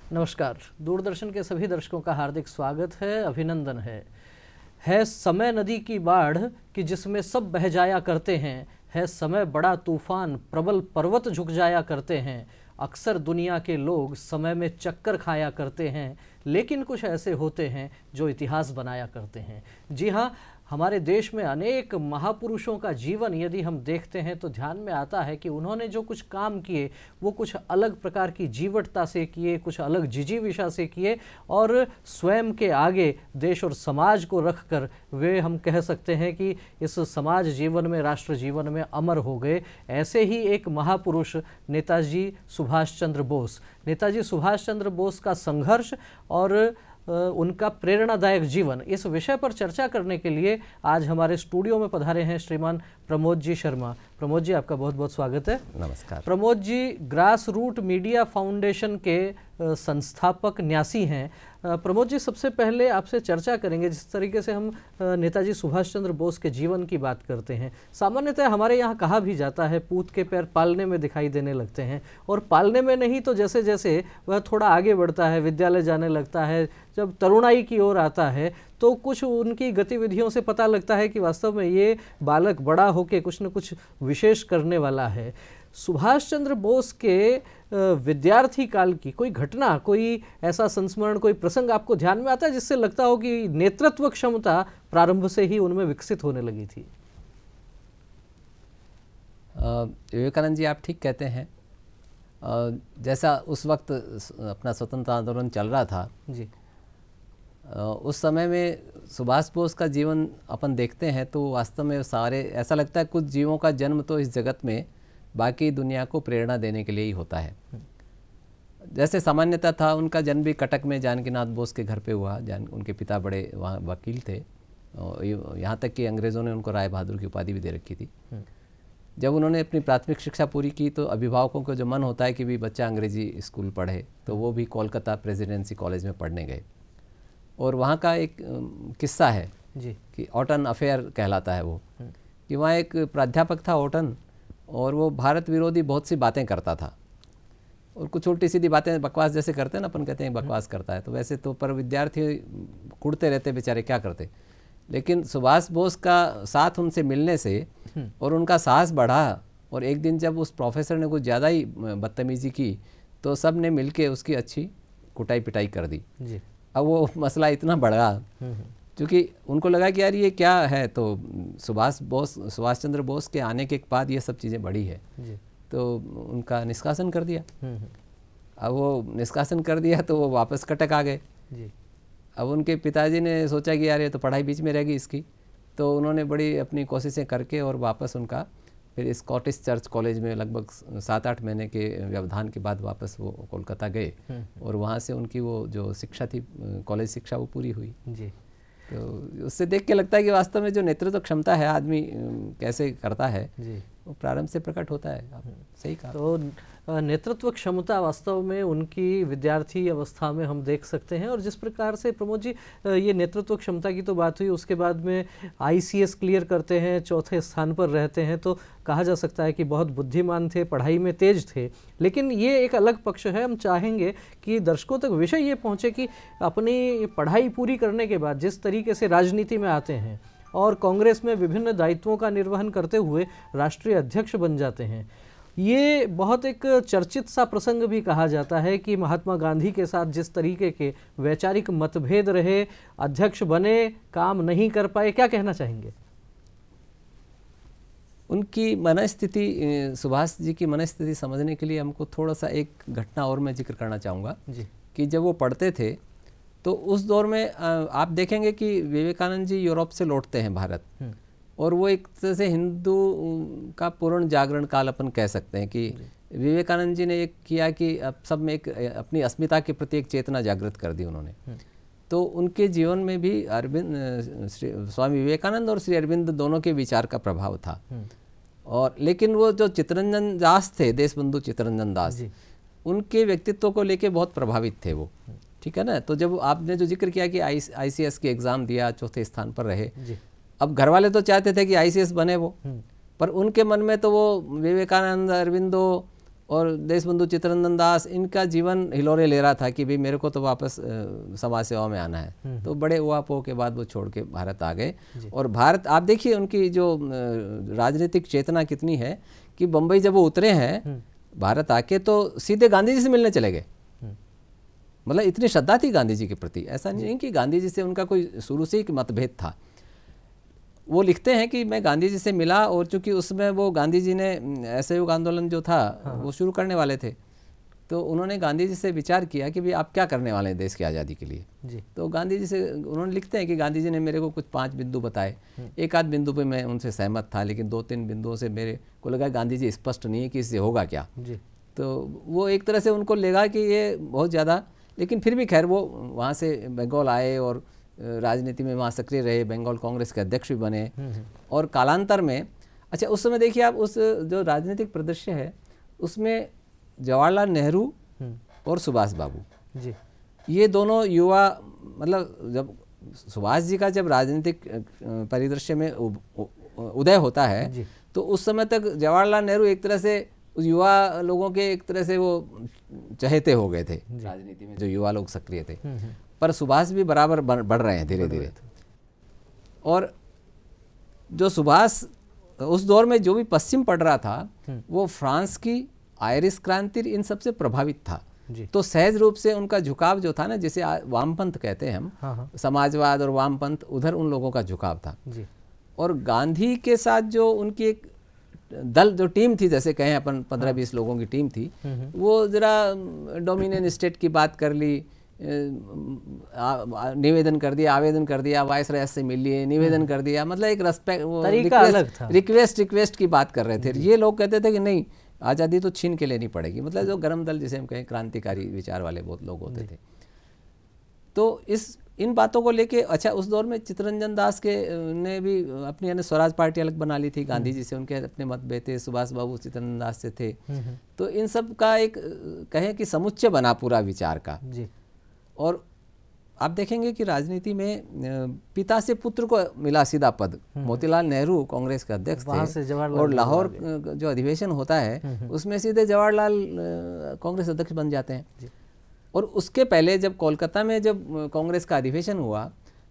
नमस्कार। दूरदर्शन के सभी दर्शकों का हार्दिक स्वागत है, अभिनंदन है समय नदी की बाढ़ कि जिसमें सब बह जाया करते हैं, है समय बड़ा तूफान प्रबल पर्वत झुक जाया करते हैं। अक्सर दुनिया के लोग समय में चक्कर खाया करते हैं, लेकिन कुछ ऐसे होते हैं जो इतिहास बनाया करते हैं। जी हाँ, हमारे देश में अनेक महापुरुषों का जीवन यदि हम देखते हैं तो ध्यान में आता है कि उन्होंने जो कुछ काम किए वो कुछ अलग प्रकार की जीवटता से किए, कुछ अलग जिजीविषा से किए और स्वयं के आगे देश और समाज को रखकर वे हम कह सकते हैं कि इस समाज जीवन में, राष्ट्र जीवन में अमर हो गए। ऐसे ही एक महापुरुष नेताजी सुभाष चंद्र बोस। नेताजी सुभाष चंद्र बोस का संघर्ष और उनका प्रेरणादायक जीवन, इस विषय पर चर्चा करने के लिए आज हमारे स्टूडियो में पधारे हैं श्रीमान प्रमोद जी शर्मा। प्रमोद जी, आपका बहुत बहुत स्वागत है। नमस्कार। Pramod ji grass root media foundation के संस्थापक न्यासी हैं। प्रमोद जी, सबसे पहले आपसे चर्चा करेंगे जिस तरीके से हम नेताजी सुभाष चंद्र बोस के जीवन की बात करते हैं। सामान्यतः हमारे यहाँ कहा भी जाता है पूत के पैर पालने में दिखाई देने लगते हैं, और पालने में नहीं तो जैसे जैसे वह थोड़ा आगे बढ़ता है, विद्यालय जाने लगता है, जब तरुणाई की ओर आता है तो कुछ उनकी गतिविधियों से पता लगता है कि वास्तव में ये बालक बड़ा होकर कुछ न कुछ विशेष करने वाला है। सुभाष चंद्र बोस के विद्यार्थी काल की कोई घटना, कोई ऐसा संस्मरण, कोई प्रसंग आपको ध्यान में आता है जिससे लगता हो कि नेतृत्व क्षमता प्रारंभ से ही उनमें विकसित होने लगी थी? विवेकानंद जी, आप ठीक कहते हैं। जैसा उस वक्त अपना स्वतंत्रता आंदोलन चल रहा था जी, उस समय में सुभाष बोस का जीवन अपन देखते हैं तो वास्तव में सारे ऐसा लगता है कुछ जीवों का जन्म तो इस जगत में बाकी दुनिया को प्रेरणा देने के लिए ही होता है। जैसे सामान्यता था, उनका जन्म भी कटक में जानकीनाथ बोस के घर पे हुआ। उनके पिता बड़े वहाँ वकील थे, यहाँ तक कि अंग्रेज़ों ने उनको राय बहादुर की उपाधि भी दे रखी थी। जब उन्होंने अपनी प्राथमिक शिक्षा पूरी की तो अभिभावकों को जो मन होता है कि भी बच्चा अंग्रेजी स्कूल पढ़े, तो वो भी कोलकाता प्रेसिडेंसी कॉलेज में पढ़ने गए। और वहाँ का एक किस्सा है जी, कि ऑटन अफेयर कहलाता है वो, कि वहाँ एक प्राध्यापक था ऑटन, और वो भारत विरोधी बहुत सी बातें करता था और कुछ उल्टी सीधी बातें, बकवास जैसे करते हैं ना, अपन कहते हैं बकवास करता है, तो वैसे तो पर विद्यार्थी कुड़ते रहते बेचारे, क्या करते। लेकिन सुभाष बोस का साथ उनसे मिलने से और उनका साहस बढ़ा, और एक दिन जब उस प्रोफेसर ने कुछ ज़्यादा ही बदतमीज़ी की तो सब ने मिल के उसकी अच्छी कुटाई पिटाई कर दी जी। अब वो मसला इतना बढ़ा क्योंकि उनको लगा कि यार ये क्या है, तो सुभाष चंद्र बोस के आने के बाद ये सब चीज़ें बढ़ी है जी। तो उनका निष्कासन कर दिया। अब वो निष्कासन कर दिया तो वो वापस कटक आ गए जी। अब उनके पिताजी ने सोचा कि यार ये तो पढ़ाई बीच में रहेगी इसकी, तो उन्होंने बड़ी अपनी कोशिशें करके और वापस उनका फिर स्कॉटिश चर्च कॉलेज में लगभग 7-8 महीने के व्यवधान के बाद वापस वो कोलकाता गए और वहाँ से उनकी वो जो शिक्षा थी, कॉलेज शिक्षा, वो पूरी हुई जी। तो उससे देख के लगता है कि वास्तव में जो नेतृत्व क्षमता है आदमी कैसे करता है जी, वो प्रारंभ से प्रकट होता है। आप सही कहा। तो नेतृत्व क्षमता वास्तव में उनकी विद्यार्थी अवस्था में हम देख सकते हैं, और जिस प्रकार से प्रमोद जी ये नेतृत्व क्षमता की तो बात हुई, उसके बाद में ICS क्लियर करते हैं, चौथे स्थान पर रहते हैं, तो कहा जा सकता है कि बहुत बुद्धिमान थे, पढ़ाई में तेज थे। लेकिन ये एक अलग पक्ष है, हम चाहेंगे कि दर्शकों तक विषय ये पहुँचे कि अपनी पढ़ाई पूरी करने के बाद जिस तरीके से राजनीति में आते हैं और कांग्रेस में विभिन्न दायित्वों का निर्वहन करते हुए राष्ट्रीय अध्यक्ष बन जाते हैं, ये बहुत एक चर्चित सा प्रसंग भी कहा जाता है कि महात्मा गांधी के साथ जिस तरीके के वैचारिक मतभेद रहे, अध्यक्ष बने, काम नहीं कर पाए, क्या कहना चाहेंगे? उनकी मनस्थिति, सुभाष जी की मनस्थिति समझने के लिए हमको थोड़ा सा एक घटना और मैं जिक्र करना चाहूँगा कि जब वो पढ़ते थे तो उस दौर में आप देखेंगे कि विवेकानंद जी यूरोप से लौटते हैं भारत, और वो एक तरह से हिंदू का पूर्ण जागरण काल अपन कह सकते हैं कि विवेकानंद जी ने एक किया कि अब सब में एक अपनी अस्मिता के प्रति एक चेतना जागृत कर दी उन्होंने। तो उनके जीवन में भी स्वामी विवेकानंद और श्री अरविंद दोनों के विचार का प्रभाव था। और लेकिन वो जो चित्तरंजन दास थे, देशबंधु चित्तरंजन दास, उनके व्यक्तित्व को लेके बहुत प्रभावित थे वो, ठीक है ना। तो जब आपने जो जिक्र किया कि ICS की एग्ज़ाम दिया, चौथे स्थान पर रहे, अब घर वाले तो चाहते थे कि ICS बने वो, पर उनके मन में तो वो विवेकानंद, अरविंदो और देशबंधु चित्तरंजन दास, इनका जीवन हिलोरे ले रहा था कि भाई मेरे को तो वापस समाज सेवा में आना है। तो बड़े उहापोह के बाद वो छोड़ के भारत आ गए। और भारत, आप देखिए उनकी जो राजनीतिक चेतना कितनी है कि बम्बई जब वो उतरे हैं भारत आके तो सीधे गांधी जी से मिलने चले गए। मतलब इतनी श्रद्धा थी गांधी जी के प्रति। ऐसा नहीं कि गांधी जी से उनका कोई शुरू से ही मतभेद था। वो लिखते हैं कि मैं गांधी जी से मिला, और चूंकि उसमें वो गांधी जी ने असहयोग आंदोलन जो था वो शुरू करने वाले थे, तो उन्होंने गांधी जी से विचार किया कि भाई आप क्या करने वाले हैं देश की आज़ादी के लिए जी। तो गांधी जी से उन्होंने लिखते हैं कि गांधी जी ने मेरे को कुछ 5 बिंदु बताए। एक आध बिंदु पे मैं उनसे सहमत था, लेकिन 2-3 बिंदुओं से मेरे को लगा गांधी जी स्पष्ट नहीं है कि इससे होगा क्या जी। तो वो एक तरह से उनको लगा कि ये बहुत ज़्यादा, लेकिन फिर भी खैर वो वहाँ से बंगाल आए और राजनीति में वहाँ सक्रिय रहे, बंगाल कांग्रेस के अध्यक्ष भी बने। और कालांतर में, अच्छा उस समय देखिए आप उस जो राजनीतिक परिदृश्य है उसमें जवाहरलाल नेहरू और सुभाष बाबू जी, ये दोनों युवा, मतलब जब सुभाष जी का जब राजनीतिक परिदृश्य में उदय होता है तो उस समय तक जवाहरलाल नेहरू एक तरह से उस युवा लोगों के एक तरह से वो चहेते हो गए थे राजनीति में, जो युवा लोग सक्रिय थे। पर सुभाष भी बराबर बढ़ रहे हैं धीरे धीरे। और जो सुभाष उस दौर में जो भी पश्चिम पढ़ रहा था वो फ्रांस की आयरिश क्रांति इन सबसे प्रभावित था जी। तो सहज रूप से उनका झुकाव जो था ना, जिसे वामपंथ कहते हैं हम, हाँ। समाजवाद और वामपंथ, उधर उन लोगों का झुकाव था जी। और गांधी के साथ जो उनकी एक दल जो टीम थी, जैसे कहें अपन 15-20 लोगों की टीम थी, वो जरा डोमिनियन स्टेट की बात कर ली, निवेदन कर दिया, आवेदन कर दिया, वायसराय से मिल लिए, निवेदन कर दिया, मतलब एक रिक्वेस्ट की बात कर रहे थे। ये लोग कहते थे कि नहीं, आज़ादी तो छीन के लेनी पड़ेगी, मतलब जो गरम दल जिसे हम कहें, क्रांतिकारी विचार वाले बहुत लोग होते थे। तो इन बातों को लेके, अच्छा उस दौर में चित्तरंजन दास के ने भी अपनी स्वराज पार्टी अलग बना ली थी, गांधी जी से उनके अपने मतभेद थे, सुभाष बाबू चित्तरंजन दास से थे। तो इन सब का एक कहें कि समुच्चय बना पूरा विचार का जी। और आप देखेंगे कि राजनीति में पिता से पुत्र को मिला सीधा पद। मोतीलाल नेहरू कांग्रेस के अध्यक्ष थे और लाहौर जो अधिवेशन होता है उसमें सीधे जवाहरलाल कांग्रेस अध्यक्ष बन जाते हैं। और उसके पहले जब कोलकाता में जब कांग्रेस का अधिवेशन हुआ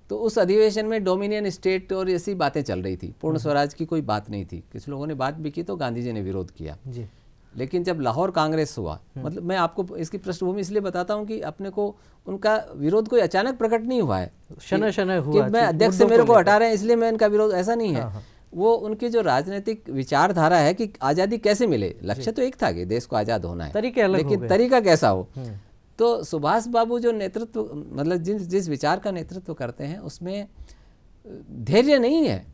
तो उस अधिवेशन में डोमिनियन स्टेट और ऐसी बातें चल रही थी, पूर्ण स्वराज की कोई बात नहीं थी। कुछ लोगों ने बात भी की तो गांधी जी ने विरोध किया जी। लेकिन जब लाहौर कांग्रेस हुआ, मतलब मैं आपको इसकी पृष्ठभूमि इसलिए बताता हूं कि अपने को उनका विरोध कोई अचानक प्रकट नहीं हुआ है शनय हुआ कि मैं अध्यक्ष से मेरे को हटा रहे हैं इसलिए मैं इनका विरोध, ऐसा नहीं है। वो उनकी जो राजनीतिक विचारधारा है कि आज़ादी कैसे मिले, लक्ष्य तो एक था कि देश को आज़ाद होना है, लेकिन तरीका कैसा हो। तो सुभाष बाबू जो नेतृत्व, मतलब जिस विचार का नेतृत्व करते हैं उसमें धैर्य नहीं है।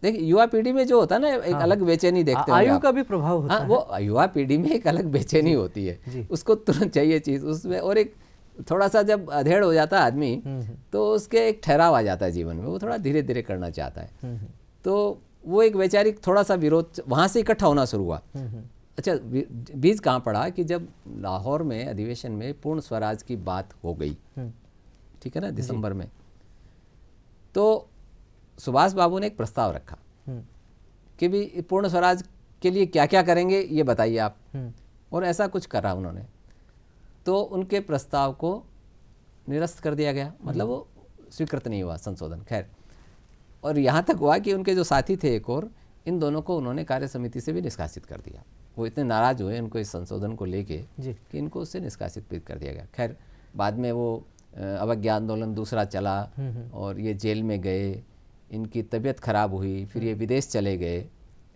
देखिए युवा पीढ़ी में जो होता है ना, एक अलग बेचैनी देखते हैं, आयु का भी प्रभाव होता है। वो युवा पीढ़ी में एक अलग बेचैनी होती है, उसको तुरंत चाहिए चीज उसमें। और एक थोड़ा सा जब अधेड़ हो जाता है आदमी तो उसके एक ठहराव आ जाता है जीवन में, वो थोड़ा धीरे धीरे करना चाहता है। तो वो एक वैचारिक थोड़ा सा विरोध वहां से इकट्ठा होना शुरू हुआ। अच्छा, बीज कहाँ पड़ा कि जब लाहौर में अधिवेशन में पूर्ण स्वराज की बात हो गई, ठीक है ना, दिसंबर में, तो सुभाष बाबू ने एक प्रस्ताव रखा कि भी पूर्ण स्वराज के लिए क्या क्या करेंगे ये बताइए आप, और ऐसा कुछ करा उन्होंने। तो उनके प्रस्ताव को निरस्त कर दिया गया, मतलब वो स्वीकृत नहीं हुआ संशोधन। खैर, और यहाँ तक हुआ कि उनके जो साथी थे एक और, इन दोनों को उन्होंने कार्य समिति से भी निष्कासित कर दिया। वो इतने नाराज हुए उनको इस संशोधन को लेके कि इनको उससे निष्कासित भी कर दिया गया। खैर, बाद में वो अवज्ञा आंदोलन दूसरा चला और ये जेल में गए, इनकी तबीयत खराब हुई, फिर ये विदेश चले गए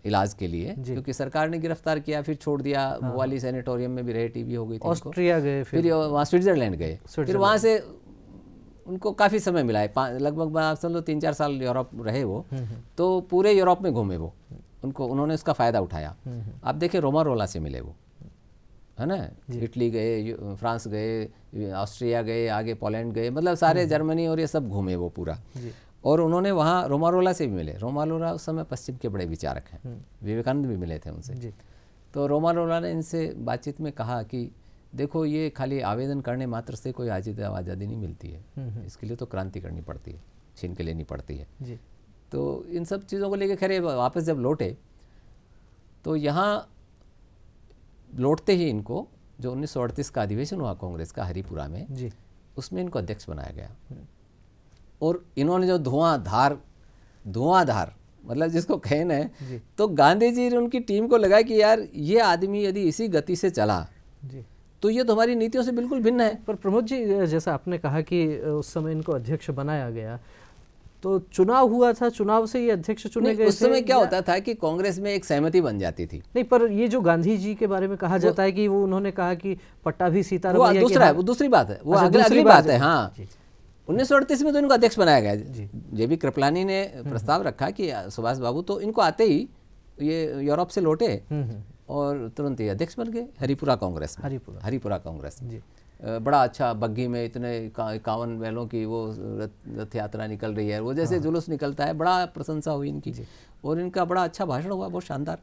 इलाज के लिए, क्योंकि सरकार ने गिरफ्तार किया, फिर छोड़ दिया। भोवाली सैनिटोरियम में भी रहे, टीबी हो गई थी, ऑस्ट्रिया गए, फिर वहाँ स्विट्जरलैंड गए, फिर वहाँ से उनको काफ़ी समय मिला है, लगभग आप समझ लो 3-4 साल यूरोप रहे वो। तो पूरे यूरोप में घूमे वो, उन्होंने उसका फ़ायदा उठाया। आप देखिए रोमारोला से मिले वो, है ना, इटली गए, फ्रांस गए, ऑस्ट्रिया गए, आगे पोलैंड गए, मतलब सारे जर्मनी और ये सब घूमे वो पूरा। और उन्होंने वहाँ रोमारोला से भी मिले। रोमारोला उस समय पश्चिम के बड़े विचारक हैं, विवेकानंद भी मिले थे उनसे। तो रोमारोला ने इनसे बातचीत में कहा कि देखो, ये खाली आवेदन करने मात्र से कोई आज़ादी नहीं मिलती है, इसके लिए तो क्रांति करनी पड़ती है, छीन के लेनी पड़ती है। तो इन सब चीज़ों को लेकर खैर वापस जब लौटे तो यहाँ लौटते ही इनको जो 1938 का अधिवेशन हुआ कांग्रेस का हरिपुरा में जी, उसमें इनको अध्यक्ष बनाया गया। और इन्होंने जो धुआंधार मतलब जिसको कहना है, तो गांधी जी ने उनकी टीम को लगा कि यार ये आदमी यदि इसी गति से चला जी, तो ये तो हमारी नीतियों से बिल्कुल भिन्न है। पर प्रमोद जी, जैसा आपने कहा कि उस समय इनको अध्यक्ष बनाया गया, तो चुनाव हुआ था, चुनाव से ये अध्यक्ष चुने गए थे। उस समय क्या होता था कि कांग्रेस में एक सहमति बन जाती थी। नहीं, पर ये जो गांधी जी के बारे में कहा जाता है कि वो उन्होंने कहा कि पट्टाभी सीताराम, वो दूसरा है, वो दूसरी बात है, वो अगली बात है। हाँ, 1938 में तो इनको अध्यक्ष बनाया गया। जेबी कृपलानी ने प्रस्ताव रखा कि सुभाष बाबू, तो इनको आते ही ये यूरोप से लौटे और तुरंत ही अध्यक्ष बन गए हरिपुरा कांग्रेस में। हरिपुरा कांग्रेस बड़ा अच्छा, बग्घी में इतने 51 बैलों की वो रथ यात्रा निकल रही है, वो जैसे जुलूस निकलता है, बड़ा प्रशंसा हुई इनकी और इनका बड़ा अच्छा भाषण हुआ, बहुत शानदार।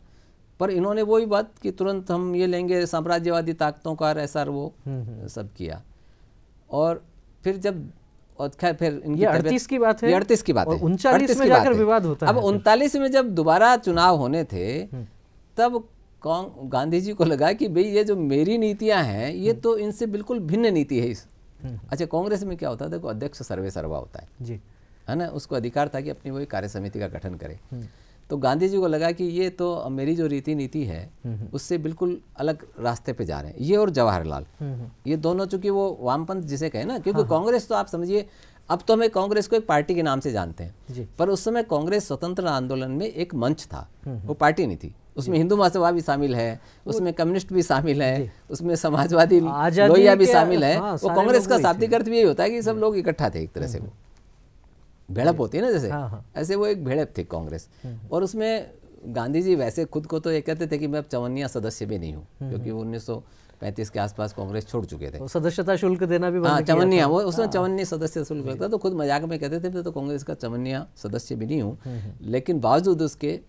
पर इन्होंने वही बात कि तुरंत हम ये लेंगे, साम्राज्यवादी ताकतों का ऐसा वो सब किया। और फिर जब खैर फिर इनकी 38 की बात है, 38 की बात है, 39 में जाकर विवाद होता है। अब 39 में जब दोबारा चुनाव होने थे तब गांधी जी को लगा कि भाई ये जो मेरी नीतियां हैं ये तो इनसे बिल्कुल भिन्न नीति है इस। अच्छा, कांग्रेस में क्या होता है, देखो अध्यक्ष सर्वे सर्वा होता है जी, है ना, उसको अधिकार था कि अपनी वही कार्य समिति का गठन करे। तो गांधी जी को लगा कि ये तो मेरी जो रीति नीति है उससे बिल्कुल अलग रास्ते पे जा रहे हैं ये और जवाहरलाल, ये दोनों, चूंकि वो वामपंथ जिसे कहे ना, क्योंकि कांग्रेस तो आप समझिए, अब तो हमें कांग्रेस को एक पार्टी के नाम से जानते हैं, पर उस समय कांग्रेस स्वतंत्र आंदोलन में एक मंच था, वो पार्टी नहीं थी। उसमें हिंदू महासभा भी शामिल है, उसमें कम्युनिस्ट भी शामिल है, उसमें समाजवादी लोहिया भी शामिल है। वो कांग्रेस का शाब्दिक अर्थ भी यही होता है कि सब लोग इकट्ठा थे एक तरह से, वो भेड़प होती है ना जैसे, ऐसे वो एक भेड़प थी कांग्रेस। और उसमें गांधी जी वैसे खुद को तो ये कहते थे कि मैं अब चवन्निया सदस्य भी नहीं हूँ, क्योंकि 1935 के आसपास कांग्रेस छोड़ चुके थे, सदस्यता शुल्क देना भी हाँ, चवन्निया, वो उसमें चवन्नी सदस्य शुल्क लगता, तो खुद मजाक में कहते थे मैं तो कांग्रेस का चवन्निया सदस्य भी नहीं हूँ। लेकिन बावजूद उसके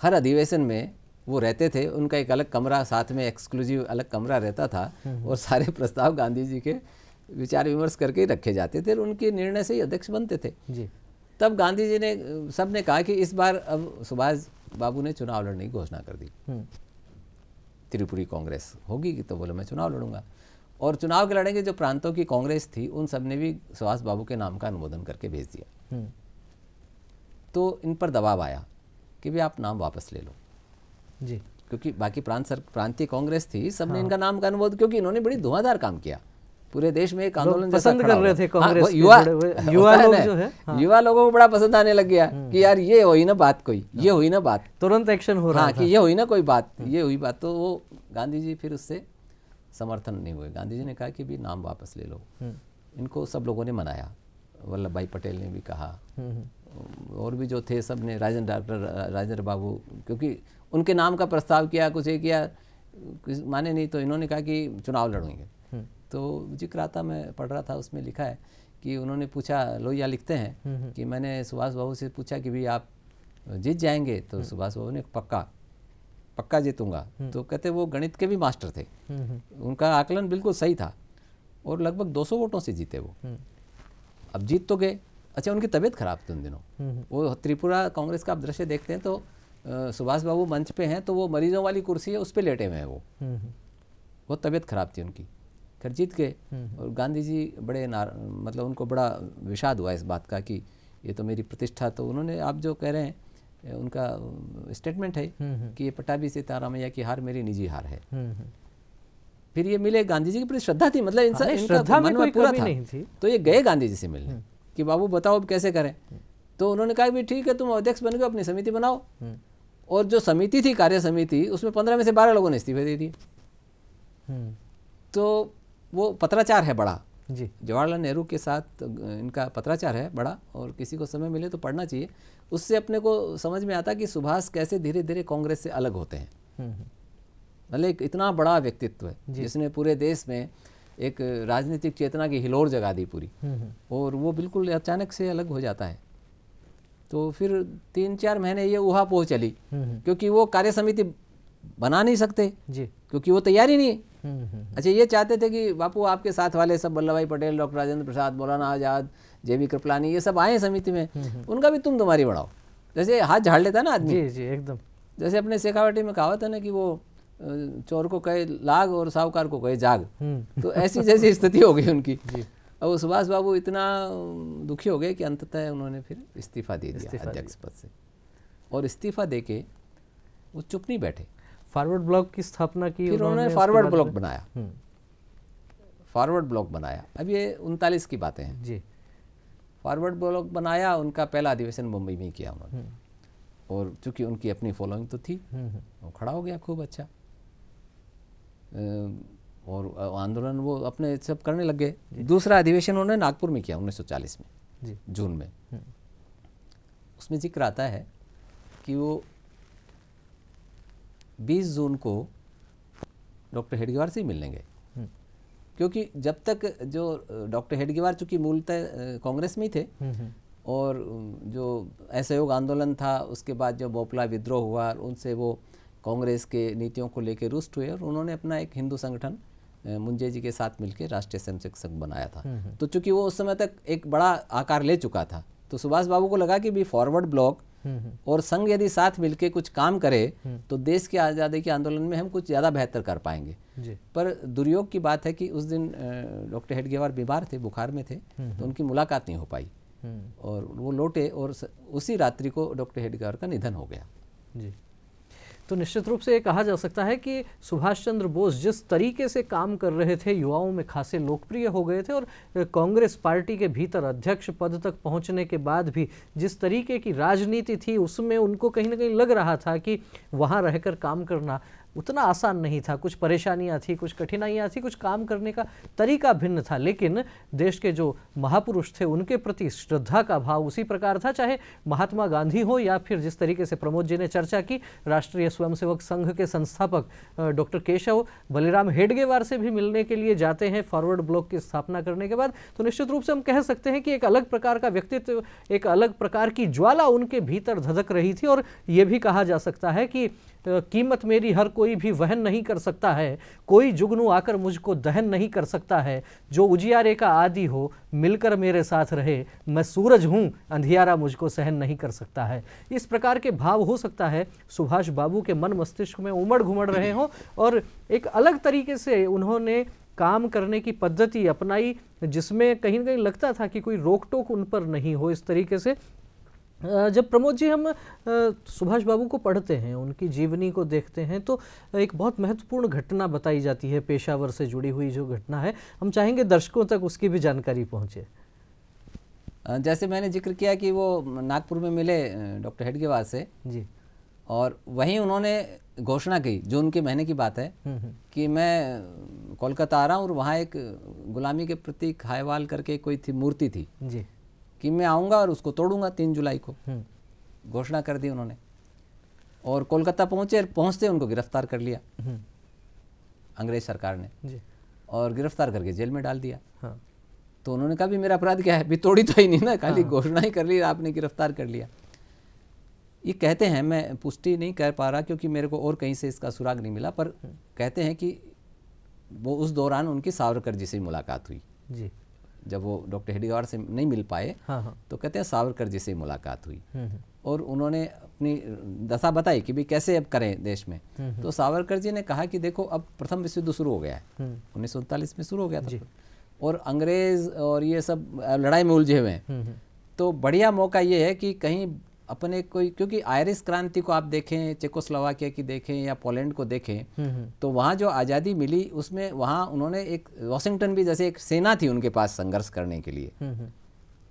हर अधिवेशन में वो रहते थे, उनका एक अलग कमरा, साथ में एक्सक्लूसिव अलग कमरा रहता था, और सारे प्रस्ताव गांधी जी के विचार विमर्श करके ही रखे जाते थे, और उनके निर्णय से ही अध्यक्ष बनते थे जी। तब गांधी जी ने, सबने कहा कि इस बार अब सुभाष बाबू ने चुनाव लड़ने की घोषणा कर दी, त्रिपुरी कांग्रेस होगी, तो बोले मैं चुनाव लड़ूंगा। और चुनाव के लड़ेंगे जो प्रांतों की कांग्रेस थी उन सब ने भी सुभाष बाबू के नाम का अनुमोदन करके भेज दिया। तो इन पर दबाव आया कि भी आप नाम वापस ले लो जी, क्योंकि बाकी प्रांतीय कांग्रेस थी, सबने इनका नाम का अनुमोदन, क्योंकि इन्होंने बड़ी धुआंधार काम किया, पूरे देश में एक आंदोलन पसंद कर रहे थे कांग्रेस के युवा लोग जो है, युवा लोगों को बड़ा पसंद आने लग गया कि यार ये हुई ना बात, कोई ये हुई ना बात, तुरंत एक्शन हो रहा था कि ये हुई ना कोई बात, ये हुई बात। तो वो गांधी जी फिर उससे समर्थन नहीं हुए। गांधी जी ने कहा कि भी नाम वापस ले लो। इनको सब लोगों ने मनाया, वल्लभ भाई पटेल ने भी कहा, और भी जो थे सब ने, डॉक्टर राजेंद्र बाबू, क्योंकि उनके नाम का प्रस्ताव किया, कुछ ये किया, माने नहीं, तो इन्होंने कहा कि चुनाव लड़ेंगे। तो जिक्र आता, मैं पढ़ रहा था, उसमें लिखा है कि उन्होंने पूछा, लोहिया लिखते हैं कि मैंने सुभाष बाबू से पूछा कि भी आप जीत जाएंगे, तो सुभाष बाबू ने पक्का जीतूंगा। तो कहते वो गणित के भी मास्टर थे, उनका आकलन बिल्कुल सही था, और लगभग 200 वोटों से जीते वो। अब जीत तो गए। अच्छा, उनकी तबीयत खराब थी उन दिनों। वो त्रिपुरा कांग्रेस का आप दृश्य देखते हैं तो सुभाष बाबू मंच पे हैं, तो वो मरीजों वाली कुर्सी है, उस पर लेटे हुए हैं वो तबीयत खराब थी उनकी। खैर जीत गए, और गांधी जी बड़े मतलब उनको बड़ा विषाद हुआ इस बात का कि ये तो मेरी प्रतिष्ठा। तो उन्होंने, आप जो कह रहे हैं, उनका स्टेटमेंट है कि ये पट्टाभी सीतारामैया की हार मेरी निजी हार है। फिर ये मिले, गांधी जी की प्रति श्रद्धा थी, मतलब इनका मन में पूरा था। तो ये गए गांधी जी से मिलने कि बाबू बताओ अब कैसे करें। तो उन्होंने कहा भी ठीक है, तुम अध्यक्ष बन गए, अपनी समिति बनाओ। और जो समिति थी, कार्य समिति, उसमें 15 में से 12 लोगों ने इस्तीफे दे दिए। तो वो पत्राचार है बड़ा जी, जवाहरलाल नेहरू के साथ इनका पत्राचार है बड़ा, और किसी को समय मिले तो पढ़ना चाहिए। उससे अपने को समझ में आता कि सुभाष कैसे धीरे धीरे कांग्रेस से अलग होते हैं। मतलब एक इतना बड़ा व्यक्तित्व है जिसने पूरे देश में एक राजनीतिक चेतना की हिलोर जगा दी पूरी, और वो बिल्कुल अचानक से अलग हो जाता है। तो फिर 3-4 महीने ये उहापोह चली, क्योंकि वो कार्य समिति बना नहीं सकते जी, क्योंकि वो तैयारी नहीं है। अच्छा, ये चाहते थे कि बापू आपके साथ वाले सब, वल्लभ भाई पटेल, डॉक्टर राजेंद्र प्रसाद, मौलाना आजाद, जेबी कृपलानी, ये सब आए समिति में, उनका भी तुम्हारी बढ़ाओ। जैसे हाथ झाड़ लेता है ना आदमी जी, एकदम। जैसे अपने शेखावटी में कहावत है ना कि वो चोर को कहे लाग और साहूकार को कहे जाग। तो ऐसी जैसी स्थिति हो गई उनकी। अब सुभाष बाबू इतना दुखी हो गए कि अंततः उन्होंने फिर इस्तीफा दे दिया अध्यक्ष पद से। और इस्तीफा देके वो चुप नहीं बैठे, फॉरवर्ड ब्लॉक की स्थापना की। फिर उन्होंने फॉरवर्ड ब्लॉक बनाया, फॉरवर्ड ब्लॉक बनाया। अब ये 39 की बातें हैं जी। फॉरवर्ड ब्लॉक बनाया, उनका पहला अधिवेशन मुंबई में किया उन्होंने। और चूंकि उनकी अपनी फॉलोइंग तो थी, वो खड़ा हो गया खूब अच्छा। और आंदोलन वो अपने सब करने लग गए। दूसरा अधिवेशन उन्होंने नागपुर में किया 1940 में जी, जून में। उसमें जिक्र आता है कि वो 20 जून को डॉक्टर हेडगेवार से ही मिलने गए, क्योंकि जब तक जो डॉक्टर हेडगेवार चूंकि मूलतः कांग्रेस में ही थे, और जो असहयोग आंदोलन था, उसके बाद जो बोपला विद्रोह हुआ, उनसे वो कांग्रेस के नीतियों को लेकर रुष्ट हुए, और उन्होंने अपना एक हिंदू संगठन मुंजे जी के साथ मिलकर राष्ट्रीय स्वयंसेवक संघ बनाया था। तो चूंकि वो उस समय तक एक बड़ा आकार ले चुका था, तो सुभाष बाबू को लगा कि भी फॉरवर्ड ब्लॉक और संघ यदि साथ मिलके कुछ काम करे तो देश की आज़ादी के आंदोलन में हम कुछ ज़्यादा बेहतर कर पाएंगे जी। पर दुर्योग की बात है कि उस दिन डॉक्टर हेडगेवार बीमार थे, बुखार में थे, तो उनकी मुलाकात नहीं हो पाई, और वो लौटे और उसी रात्रि को डॉक्टर हेडगेवार का निधन हो गया जी। तो निश्चित रूप से ये कहा जा सकता है कि सुभाष चंद्र बोस जिस तरीके से काम कर रहे थे, युवाओं में खासे लोकप्रिय हो गए थे, और कांग्रेस पार्टी के भीतर अध्यक्ष पद तक पहुंचने के बाद भी जिस तरीके की राजनीति थी, उसमें उनको कहीं ना कहीं लग रहा था कि वहां रहकर काम करना उतना आसान नहीं था। कुछ परेशानियां थी, कुछ कठिनाइयां थी, कुछ काम करने का तरीका भिन्न था, लेकिन देश के जो महापुरुष थे उनके प्रति श्रद्धा का भाव उसी प्रकार था। चाहे महात्मा गांधी हो या फिर जिस तरीके से प्रमोद जी ने चर्चा की, राष्ट्रीय स्वयंसेवक संघ के संस्थापक डॉक्टर केशव बलिराम हेडगेवार से भी मिलने के लिए जाते हैं फॉरवर्ड ब्लॉक की स्थापना करने के बाद। तो निश्चित रूप से हम कह सकते हैं कि एक अलग प्रकार का व्यक्तित्व, एक अलग प्रकार की ज्वाला उनके भीतर धधक रही थी। और ये भी कहा जा सकता है कि कीमत मेरी हर कोई भी वहन नहीं कर सकता है, कोई जुगनू आकर मुझको दहन नहीं कर सकता है, जो उजियारे का आदि हो मिलकर मेरे साथ रहे, मैं सूरज हूं अंधियारा मुझको सहन नहीं कर सकता है। इस प्रकार के भाव हो सकता है सुभाष बाबू के मन मस्तिष्क में उमड़ घुमड़ रहे हों, और एक अलग तरीके से उन्होंने काम करने की पद्धति अपनाई जिसमें कहीं ना कहीं लगता था कि कोई रोक टोक उन पर नहीं हो। इस तरीके से जब प्रमोद जी हम सुभाष बाबू को पढ़ते हैं, उनकी जीवनी को देखते हैं, तो एक बहुत महत्वपूर्ण घटना बताई जाती है, पेशावर से जुड़ी हुई जो घटना है, हम चाहेंगे दर्शकों तक उसकी भी जानकारी पहुंचे। जैसे मैंने जिक्र किया कि वो नागपुर में मिले डॉक्टर हेडगेवार से जी, और वहीं उन्होंने घोषणा की, जून के महीने की बात है, कि मैं कोलकाता आ रहा हूँ, और वहाँ एक गुलामी के प्रति खायवाल करके कोई थी मूर्ति थी जी, कि मैं आऊँगा और उसको तोड़ूंगा 3 जुलाई को। घोषणा कर दी उन्होंने, और कोलकाता पहुँचते उनको गिरफ्तार कर लिया अंग्रेज सरकार ने जी, और गिरफ्तार करके जेल में डाल दिया। हाँ। तो उन्होंने कहा भी मेरा अपराध क्या है, भी तोड़ी तो ही नहीं ना, खाली घोषणा ही कर ली, आपने गिरफ्तार कर लिया। ये कहते हैं, मैं पुष्टि नहीं कर पा रहा क्योंकि मेरे को और कहीं से इसका सुराग नहीं मिला, पर कहते हैं कि वो उस दौरान उनकी सावरकर जी से मुलाकात हुई जी, जब वो डॉक्टर हेडगेवार से नहीं मिल पाए। हाँ। तो कहते हैं सावरकर जी से मुलाकात हुई, और उन्होंने अपनी दशा बताई कि भी कैसे अब करें देश में। तो सावरकर जी ने कहा कि देखो अब प्रथम विश्व युद्ध शुरू हो गया है, 1939 में शुरू हो गया था, और अंग्रेज और ये सब लड़ाई में उलझे हुए हैं, तो बढ़िया मौका ये है कि कहीं अपने कोई, क्योंकि आयरिश क्रांति को आप देखें, चेकोस्लोवाकिया की देखें या पोलैंड को देखें, तो वहाँ जो आज़ादी मिली उसमें वहाँ उन्होंने एक वॉशिंगटन भी जैसे एक सेना थी उनके पास संघर्ष करने के लिए,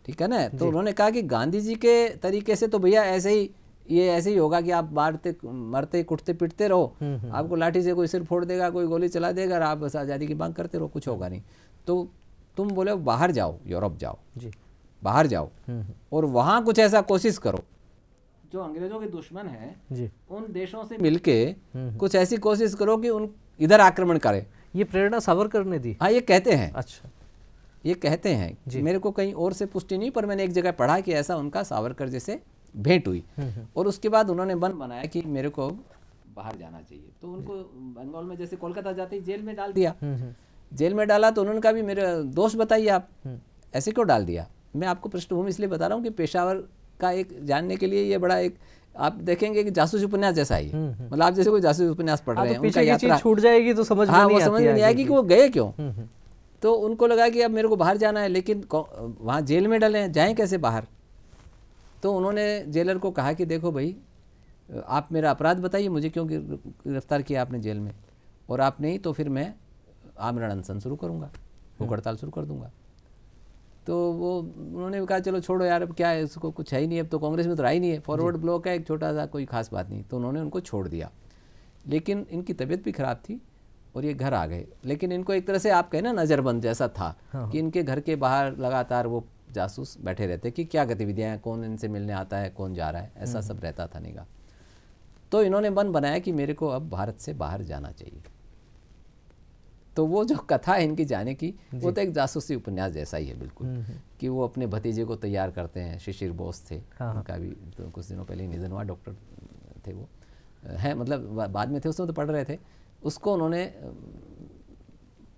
ठीक है ना। तो उन्होंने कहा कि गांधी जी के तरीके से तो भैया ऐसे ही होगा कि आप मरते कुटते पिटते रहो, आपको लाठी से कोई सिर फोड़ देगा, कोई गोली चला देगा, और आप बस आज़ादी की मांग करते रहो, कुछ होगा नहीं। तो तुम बोले बाहर जाओ, यूरोप जाओ जी, बाहर जाओ, और वहाँ कुछ ऐसा कोशिश करो, जो अंग्रेजों के दुश्मन हैं जी, उन देशों से मिलके कुछ ऐसी कोशिश करो कि उन इधर आक्रमण करे। ये प्रेरणा सावरकर ने दी? हाँ, ये कहते हैं। अच्छा, ये कहते हैं, मेरे को कहीं और से पुष्टि नहीं, पर मैंने एक जगह पढ़ा कि ऐसा उनका सावरकर जैसे भेंट हुई, और उसके बाद उन्होंने मन बनाया कि मेरे को बाहर जाना चाहिए। तो उनको बंगाल में जैसे कोलकाता जाते ही जेल में डाल दिया। जेल में डाला तो उन्होंने कहा भी मेरे दोस्त बताइए आप ऐसे क्यों डाल दिया। मैं आपको पृष्ठभूमि इसलिए बता रहा हूँ कि पेशावर का एक जानने के लिए ये बड़ा एक आप देखेंगे कि जासूसी उपन्यास जैसा ही, मतलब आप जैसे कोई जासूसी उपन्यास पढ़ रहे हैं, पीछे की चीज छूट जाएगी तो समझ में हाँ, वो समझ में नहीं आएगी कि वो गए क्यों। तो उनको लगा कि अब मेरे को बाहर जाना है, लेकिन वहाँ जेल में डले हैं, जाएं कैसे बाहर। तो उन्होंने जेलर को कहा कि देखो भाई, आप मेरा अपराध बताइए, मुझे क्यों गिरफ्तार किया आपने जेल में, और आप नहीं तो फिर मैं आमरण अनशन शुरू करूँगा, भूख हड़ताल शुरू कर दूंगा। तो वो उन्होंने कहा चलो छोड़ो यार, अब क्या है, इसको कुछ है ही नहीं, अब तो कांग्रेस में तो रहा ही नहीं है, फॉरवर्ड ब्लॉक है एक छोटा सा, कोई खास बात नहीं। तो उन्होंने उनको छोड़ दिया, लेकिन इनकी तबीयत भी खराब थी और ये घर आ गए। लेकिन इनको एक तरह से आप कहें ना नज़रबंद जैसा था, कि इनके घर के बाहर लगातार वो जासूस बैठे रहते कि क्या गतिविधियाँ हैं, कौन इनसे मिलने आता है, कौन जा रहा है, ऐसा सब रहता था निगाह। तो इन्होंने मन बनाया कि मेरे को अब भारत से बाहर जाना चाहिए। तो वो जो कथा है इनकी जाने की, वो तो एक जासूसी उपन्यास जैसा ही है बिल्कुल, कि वो अपने भतीजे को तैयार करते हैं। शिशिर बोस थे, उनका भी तो कुछ दिनों पहले निधन हुआ, डॉक्टर थे वो, है मतलब बाद में थे, उसमें तो पढ़ रहे थे, उसको उन्होंने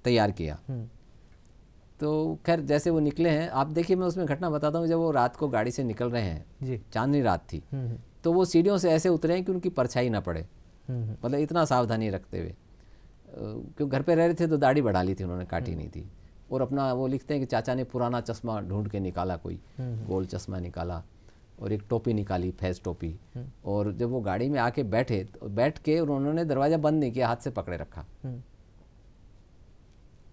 तैयार किया। तो खैर जैसे वो निकले हैं, आप देखिए मैं उसमें घटना बताता हूँ, जब वो रात को गाड़ी से निकल रहे हैं, चांदनी रात थी, तो वो सीढ़ियों से ऐसे उतरे हैं कि उनकी परछाई ना पड़े, मतलब इतना सावधानी रखते हुए, क्योंकि घर पे रह रहे थे तो दाढ़ी बढ़ा ली थी उन्होंने, काटी नहीं थी। और अपना वो लिखते हैं कि चाचा ने पुराना चश्मा ढूंढ के निकाला, कोई गोल चश्मा निकाला, और एक टोपी निकाली, फैज टोपी। और जब वो गाड़ी में आके बैठे, तो बैठ के उन्होंने दरवाज़ा बंद नहीं किया, हाथ से पकड़े रखा,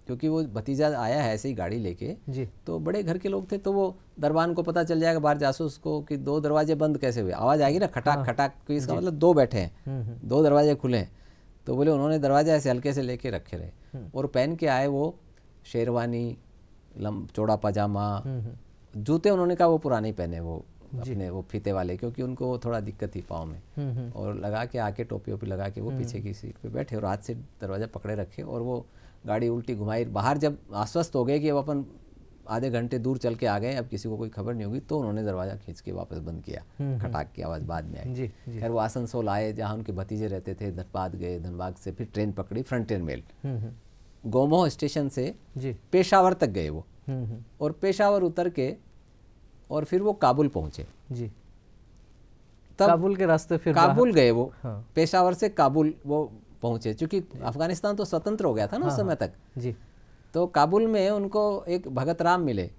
क्योंकि वो भतीजा आया है ऐसे ही गाड़ी लेके जी। तो बड़े घर के लोग थे, तो वो दरबान को पता चल जाएगा बाहर जासूस को कि दो दरवाजे बंद कैसे हुए, आवाज़ आएगी ना खटाक खटाक, तो इसका मतलब दो बैठे हैं, दो दरवाजे खुले हैं। तो बोले उन्होंने दरवाजा ऐसे हल्के से लेके रखे रहे, और पहन के आए वो शेरवानी, चौड़ा पजामा, जूते उन्होंने कहा वो पुराने ही पहने, वो अपने वो फीते वाले, क्योंकि उनको थोड़ा दिक्कत थी पाँव में, और लगा के आके टोपी वोपी लगा के वो पीछे की सीट पे बैठे और हाथ से दरवाज़ा पकड़े रखे, और वो गाड़ी उल्टी घुमाई। बाहर जब आश्वस्त हो गए कि अब अपन आधे घंटे दूर चल के आ गए, अब किसी को कोई खबर नहीं होगी, तो उन्होंने दरवाज़ा खींच के वापस बंद किया, खटाक की आवाज़ बाद में आई। खैर वो आसनसोल आए, जहाँ उनके भतीजे रहते थे, धनबाद गए, धनबाद से फिर ट्रेन पकड़ी फ्रंटियर मेल, गोमोह स्टेशन से पेशावर तक गए वो, और पेशावर उतर के और फिर वो काबुल पहुँचे जी। तब काबुल के रास्ते फिर काबुल गए वो, पेशावर से काबुल वो पहुँचे, क्योंकि अफगानिस्तान तो स्वतंत्र हो गया था ना उस समय तक जी। तो काबुल में उनको एक भगत राम मिले,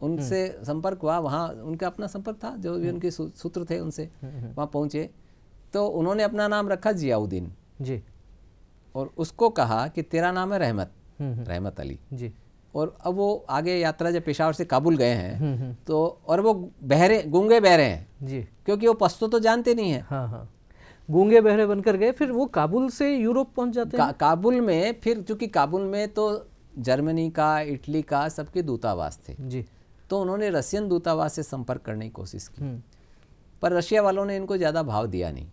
उनसे संपर्क हुआ, वहाँ उनका अपना संपर्क था, जो भी उनके सूत्र थे उनसे वहाँ पहुँचे। तो उन्होंने अपना नाम रखा जियाउद्दीन जी, और उसको कहा कि तेरा नाम है रहमत, रहमत अली जी। और अब वो आगे यात्रा जब पेशावर से काबुल गए हैं, तो और वो बहरे गूंगे बहरे हैं जी, क्योंकि वो पश्तो तो जानते नहीं है, हाँ, गूंगे बहरे बनकर गए। फिर वो काबुल से यूरोप पहुंच जाते हैं। काबुल में फिर, चूंकि काबुल में तो जर्मनी का, इटली का सबके दूतावास थे जी, तो उन्होंने रशियन दूतावास से संपर्क करने की कोशिश की, पर रशिया वालों ने इनको ज़्यादा भाव दिया नहीं।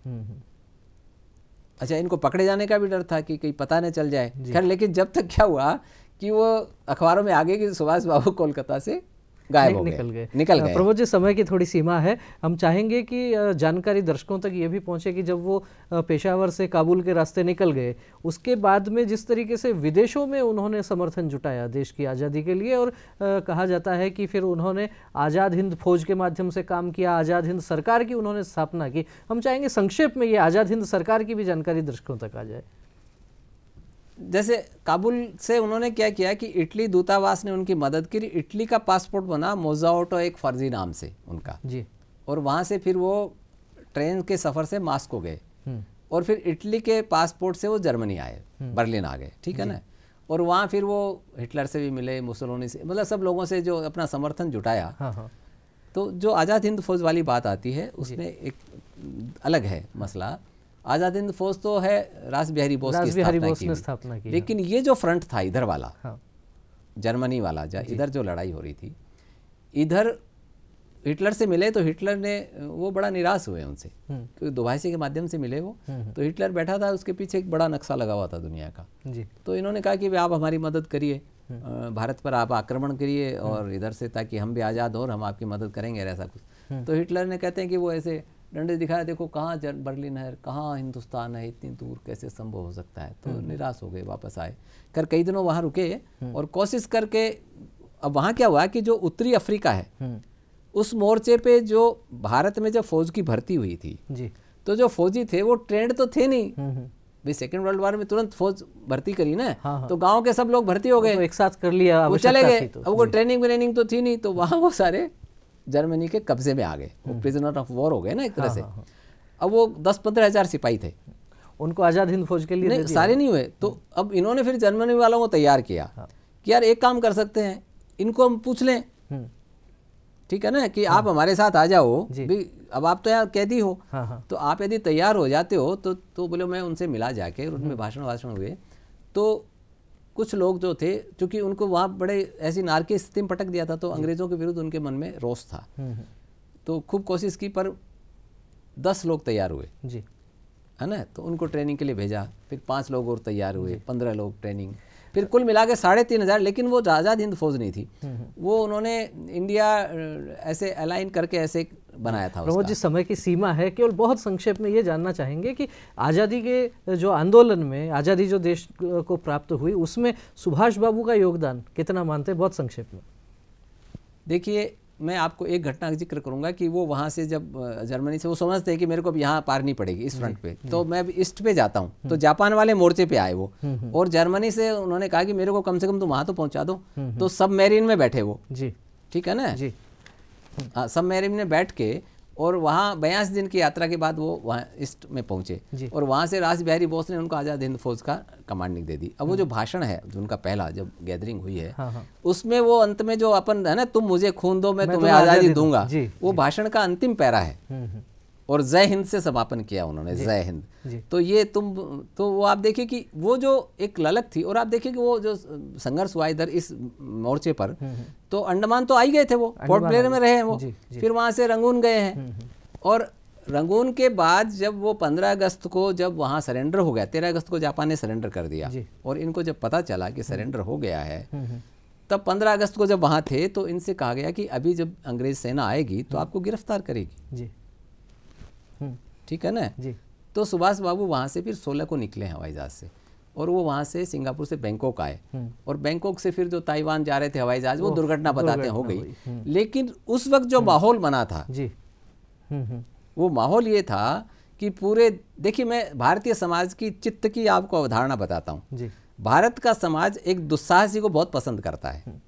अच्छा, इनको पकड़े जाने का भी डर था कि कहीं पता न चल जाए। खैर, लेकिन जब तक क्या हुआ कि वो अखबारों में आ गए कि सुभाष बाबू कोलकाता से गायब हो गए, निकल गए। प्रमोद जी, समय की थोड़ी सीमा है, हम चाहेंगे कि जानकारी दर्शकों तक ये भी पहुंचे कि जब वो पेशावर से काबुल के रास्ते निकल गए, उसके बाद में जिस तरीके से विदेशों में उन्होंने समर्थन जुटाया देश की आज़ादी के लिए, और कहा जाता है कि फिर उन्होंने आज़ाद हिंद फौज के माध्यम से काम किया, आज़ाद हिंद सरकार की उन्होंने स्थापना की। हम चाहेंगे संक्षेप में ये आज़ाद हिंद सरकार की भी जानकारी दर्शकों तक आ जाए। जैसे काबुल से उन्होंने क्या किया कि इटली दूतावास ने उनकी मदद की, इटली का पासपोर्ट बना मोज़ाओटो एक फर्जी नाम से उनका जी, और वहाँ से फिर वो ट्रेन के सफ़र से मास्को गए, और फिर इटली के पासपोर्ट से वो जर्मनी आए, बर्लिन आ गए, ठीक है ना। और वहाँ फिर वो हिटलर से भी मिले, मुसोलिनी से, मतलब सब लोगों से जो अपना समर्थन जुटाया। हाँ। तो जो आज़ाद हिंद फौज वाली बात आती है, उसमें एक अलग है मसला। आज़ाद हिंद फौज तो है रास बिहारी बोस की स्थापना की, लेकिन ये जो फ्रंट था इधर वाला, जर्मनी वाला, इधर जो लड़ाई हो रही थी, इधर हिटलर से मिले तो हिटलर ने, वो बड़ा निराश हुए उनसे, क्योंकि दुभाषी के माध्यम से मिले वो, तो हिटलर बैठा था, उसके पीछे एक बड़ा नक्शा लगा हुआ था दुनिया का जी। तो इन्होंने कहा कि आप हमारी मदद करिए, भारत पर आप आक्रमण करिए, और इधर से, ताकि हम भी आज़ाद हो और हम आपकी मदद करेंगे, ऐसा कुछ। तो हिटलर ने कहते हैं कि वो ऐसे डंडे दिखाया, देखो कहाँ बर्लिन है, कहाँ हिंदुस्तान है, इतनी दूर कैसे संभव हो सकता है। तो निराश हो गए, वापस आए। कर कई दिनों वहाँ रुके और कोशिश करके, अब वहाँ क्या हुआ कि जो उत्तरी अफ्रीका है उस मोर्चे पे जो भारत में जब फौज की भर्ती हुई थी जी, तो जो फौजी थे वो ट्रेंड तो थे नहीं भाई, सेकेंड वर्ल्ड वॉर में तुरंत फौज भर्ती करी ना। हाँ। तो गांव के सब लोग भर्ती हो गए, तो एक साथ कर लिया, वो चले गए। तो अब वो ट्रेनिंग तो थी नहीं, तो वहाँ वो सारे जर्मनी के कब्जे में आ गए, वो प्रिजनर ऑफ वॉर हो गए ना एक तरह से। अब वो 10-15 हज़ार सिपाही थे, उनको आज़ाद हिंद फौज के लिए नहीं सारे नहीं हुए। तो अब इन्होंने फिर जर्मनी वालों को तैयार किया कि यार एक काम कर सकते हैं, इनको हम पूछ लें, ठीक है ना, कि आप हमारे साथ आ जाओ भी, अब आप तो यहाँ कैदी हो, तो आप यदि तैयार हो जाते हो तो बोले मैं उनसे मिला जाके, उनमें भाषण हुए। तो कुछ लोग जो थे, चूंकि उनको वहाँ बड़े ऐसी नार की स्थिति में पटक दिया था, तो अंग्रेजों के विरुद्ध उनके मन में रोष था, तो खूब कोशिश की, पर 10 लोग तैयार हुए जी, है ना। तो उनको ट्रेनिंग के लिए भेजा, फिर 5 लोग और तैयार हुए, 15 लोग ट्रेनिंग, फिर कुल मिला के 3,500। लेकिन वो आज़ाद हिंद फौज नहीं थी, वो उन्होंने इंडिया ऐसे अलाइन करके ऐसे बनाया था। प्रमोद जी, समय की सीमा है, केवल बहुत संक्षेप में ये जानना चाहेंगे कि आज़ादी के जो आंदोलन में, आज़ादी जो देश को प्राप्त हुई, उसमें सुभाष बाबू का योगदान कितना मानते हैं? बहुत संक्षेप में। देखिए, मैं आपको एक घटना का जिक्र करूंगा कि वो वहाँ से जब जर्मनी से वो समझते हैं कि मेरे को अब यहाँ पार नहीं पड़ेगी इस फ्रंट पे, तो मैं ईस्ट पे जाता हूँ। तो जापान वाले मोर्चे पे आए वो, और जर्मनी से उन्होंने कहा कि मेरे को कम से कम तुम वहाँ तो पहुँचा दो। तो सबमरीन में बैठे वो जी, ठीक है ना जी, हाँ, सबमरीन में बैठ के, और वहाँ 82 दिन की यात्रा के बाद वो वहाँ ईस्ट में पहुँचे, और वहाँ से रास बिहारी बोस ने उनको आज़ाद हिंद फौज का कमांडिंग दे दी। अब वो जो भाषण है, जो उनका पहला जब गैदरिंग हुई है, उसमें वो अंत में जो अपन है ना, तुम मुझे खून दो मैं तुम्हें आज़ादी दूंगा, वो भाषण का अंतिम पैरा है। और जय हिंद से समापन किया उन्होंने, जय हिंद। तो ये तो वो आप देखिए कि वो जो एक ललक थी, और आप देखिए कि वो जो संघर्ष हुआ इधर इस मोर्चे पर, तो अंडमान तो आ ही गए थे, वो पोर्ट ब्लेयर में रहे हैं वो, फिर वहाँ से रंगून गए हैं, और रंगून के बाद जब वो 15 अगस्त को जब वहाँ सरेंडर हो गया, 13 अगस्त को जापान ने सरेंडर कर दिया, और इनको जब पता चला कि सरेंडर हो गया है, तब 15 अगस्त को जब वहाँ थे तो इनसे कहा गया कि अभी जब अंग्रेज सेना आएगी तो आपको गिरफ्तार करेगी, ठीक है ना जी। तो सुभाष बाबू वहाँ से फिर 16 को निकले हैं हवाई जहाज से, और वो वहाँ से सिंगापुर से बैंकॉक आए, और बैंकॉक से फिर जो ताइवान जा रहे थे हवाई जहाज, वो दुर्घटना बताते हैं हो गई। लेकिन उस वक्त जो माहौल बना था जी, वो माहौल ये था कि पूरे, देखिए मैं भारतीय समाज की चित्त की आपको अवधारणा बताता हूँ। भारत का समाज एक दुस्साहसी को बहुत पसंद करता है।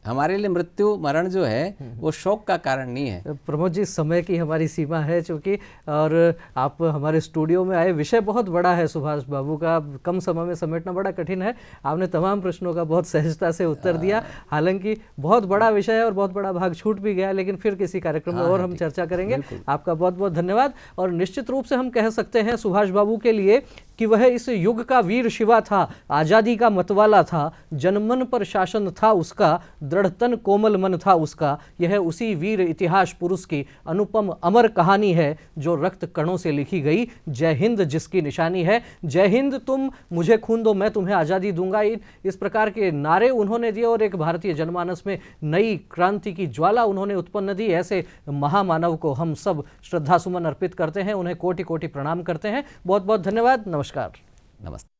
हमारे लिए मृत्यु मरण जो है वो शौक का कारण नहीं है। प्रमोद जी, समय की हमारी सीमा है चूँकि, और आप हमारे स्टूडियो में आए, विषय बहुत बड़ा है सुभाष बाबू का, कम समय में समेटना बड़ा कठिन है। आपने तमाम प्रश्नों का बहुत सहजता से उत्तर दिया, हालांकि बहुत बड़ा विषय है और बहुत बड़ा भाग छूट भी गया, लेकिन फिर किसी कार्यक्रम में और हम चर्चा करेंगे। आपका बहुत बहुत धन्यवाद। और निश्चित रूप से हम कह सकते हैं सुभाष बाबू के लिए कि वह इस युग का वीर शिवा था, आज़ादी का मतवाला था, जनमन पर शासन था उसका, दृढ़ तन कोमल मन था उसका। यह उसी वीर इतिहास पुरुष की अनुपम अमर कहानी है जो रक्त कणों से लिखी गई। जय हिंद जिसकी निशानी है, जय हिंद तुम मुझे खून दो मैं तुम्हें आज़ादी दूंगा। इस प्रकार के नारे उन्होंने दिए और एक भारतीय जनमानस में नई क्रांति की ज्वाला उन्होंने उत्पन्न दी। ऐसे महामानव को हम सब श्रद्धा सुमन अर्पित करते हैं, उन्हें कोटि कोटि प्रणाम करते हैं। बहुत बहुत धन्यवाद। नमस्कार। नमस्ते।